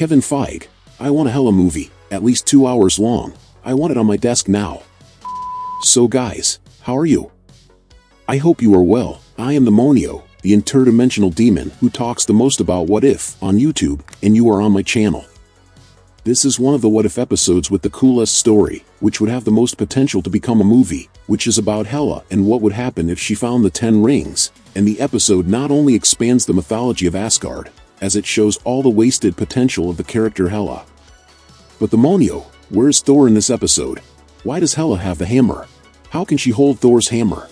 Kevin Feige, I want a Hela movie, at least 2 hours long. I want it on my desk now. So guys, how are you? I hope you are well. I am the Monio, the interdimensional demon who talks the most about What If on YouTube, and you are on my channel. This is one of the What If episodes with the coolest story, which would have the most potential to become a movie, which is about Hela and what would happen if she found the 10 rings, and the episode not only expands the mythology of Asgard, as it shows all the wasted potential of the character Hela. But the Monio, where's Thor in this episode? Why does Hela have the hammer? How can she hold Thor's hammer?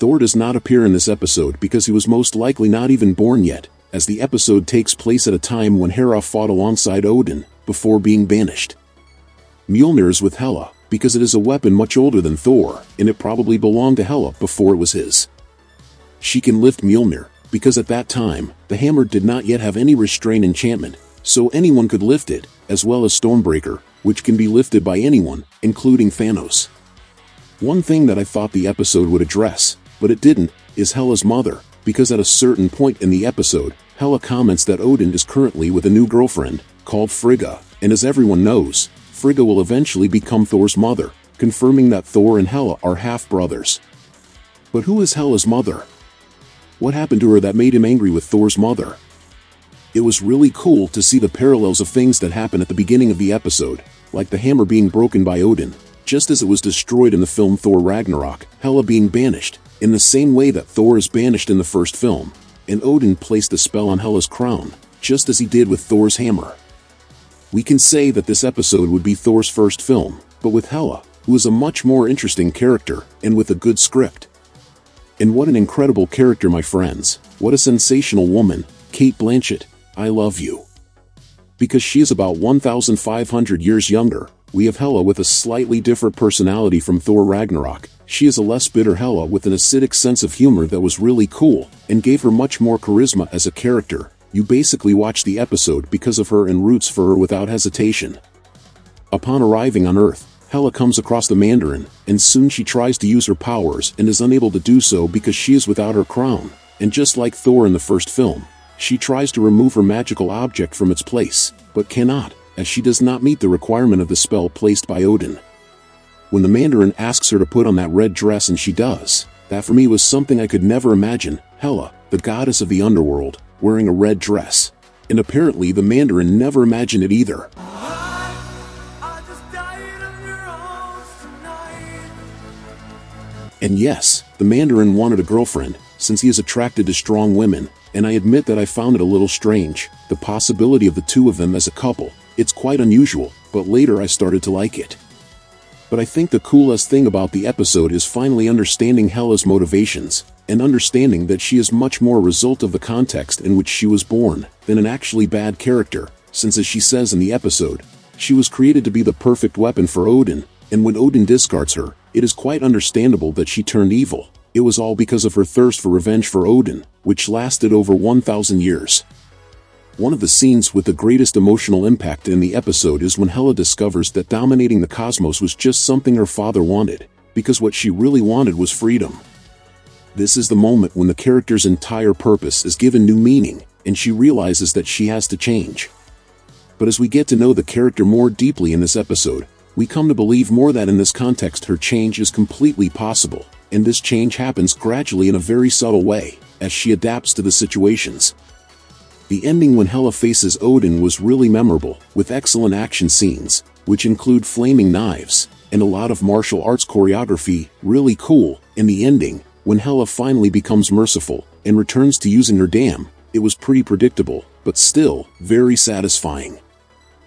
Thor does not appear in this episode because he was most likely not even born yet, as the episode takes place at a time when Hela fought alongside Odin, before being banished. Mjolnir is with Hela, because it is a weapon much older than Thor, and it probably belonged to Hela before it was his. She can lift Mjolnir, because at that time, the hammer did not yet have any restraint enchantment, so anyone could lift it, as well as Stormbreaker, which can be lifted by anyone, including Thanos. One thing that I thought the episode would address, but it didn't, is Hela's mother, because at a certain point in the episode, Hela comments that Odin is currently with a new girlfriend, called Frigga, and as everyone knows, Frigga will eventually become Thor's mother, confirming that Thor and Hela are half-brothers. But who is Hela's mother? What happened to her that made him angry with Thor's mother? It was really cool to see the parallels of things that happen at the beginning of the episode, like the hammer being broken by Odin, just as it was destroyed in the film Thor Ragnarok, Hela being banished, in the same way that Thor is banished in the first film, and Odin placed a spell on Hela's crown, just as he did with Thor's hammer. We can say that this episode would be Thor's first film, but with Hela, who is a much more interesting character, and with a good script. And what an incredible character, my friends. What a sensational woman, Cate Blanchett, I love you. Because she is about 1,500 years younger, we have Hela with a slightly different personality from Thor Ragnarok. She is a less bitter Hela with an acidic sense of humor that was really cool, and gave her much more charisma as a character. You basically watch the episode because of her and roots for her without hesitation. Upon arriving on Earth, Hela comes across the Mandarin, and soon she tries to use her powers and is unable to do so because she is without her crown, and just like Thor in the first film, she tries to remove her magical object from its place, but cannot, as she does not meet the requirement of the spell placed by Odin. When the Mandarin asks her to put on that red dress and she does, that for me was something I could never imagine. Hela, the goddess of the underworld, wearing a red dress. And apparently the Mandarin never imagined it either. And yes, the Mandarin wanted a girlfriend, since he is attracted to strong women, and I admit that I found it a little strange, the possibility of the two of them as a couple. It's quite unusual, but later I started to like it. But I think the coolest thing about the episode is finally understanding Hela's motivations, and understanding that she is much more a result of the context in which she was born, than an actually bad character, since as she says in the episode, she was created to be the perfect weapon for Odin, and when Odin discards her, it is quite understandable that she turned evil. It was all because of her thirst for revenge for Odin, which lasted over 1,000 years. One of the scenes with the greatest emotional impact in the episode is when Hela discovers that dominating the cosmos was just something her father wanted, because what she really wanted was freedom. This is the moment when the character's entire purpose is given new meaning, and she realizes that she has to change. But as we get to know the character more deeply in this episode, we come to believe more that in this context her change is completely possible, and this change happens gradually in a very subtle way, as she adapts to the situations. The ending when Hela faces Odin was really memorable, with excellent action scenes, which include flaming knives, and a lot of martial arts choreography, really cool. In the ending, when Hela finally becomes merciful, and returns to using her dam, it was pretty predictable, but still, very satisfying.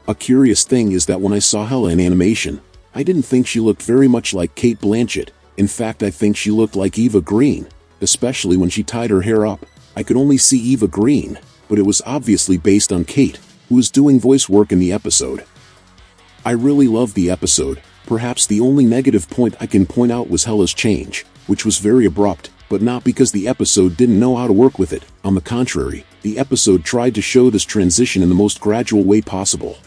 A curious thing is that when I saw Hela in animation, I didn't think she looked very much like Cate Blanchett. In fact, I think she looked like Eva Green, especially when she tied her hair up. I could only see Eva Green, but it was obviously based on Cate, who was doing voice work in the episode. I really loved the episode. Perhaps the only negative point I can point out was Hela's change, which was very abrupt, but not because the episode didn't know how to work with it. On the contrary, the episode tried to show this transition in the most gradual way possible.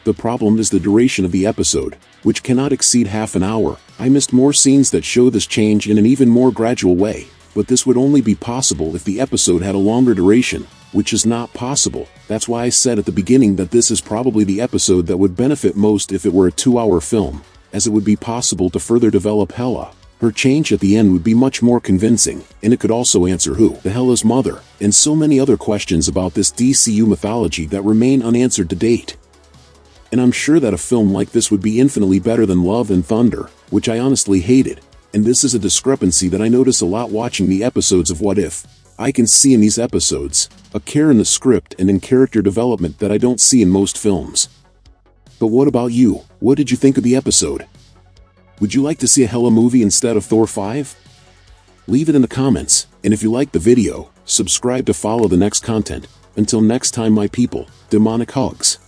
The problem is the duration of the episode, which cannot exceed half an hour. I missed more scenes that show this change in an even more gradual way, but this would only be possible if the episode had a longer duration, which is not possible. That's why I said at the beginning that this is probably the episode that would benefit most if it were a 2-hour film, as it would be possible to further develop Hela. Her change at the end would be much more convincing, and it could also answer who the hell is Mother, and so many other questions about this DCU mythology that remain unanswered to date. And I'm sure that a film like this would be infinitely better than Love and Thunder, which I honestly hated, and this is a discrepancy that I notice a lot watching the episodes of What If. I can see in these episodes a care in the script and in character development that I don't see in most films. But what about you? What did you think of the episode? Would you like to see a Hela movie instead of Thor 5? Leave it in the comments, and if you liked the video, subscribe to follow the next content. Until next time my people, demonic hugs.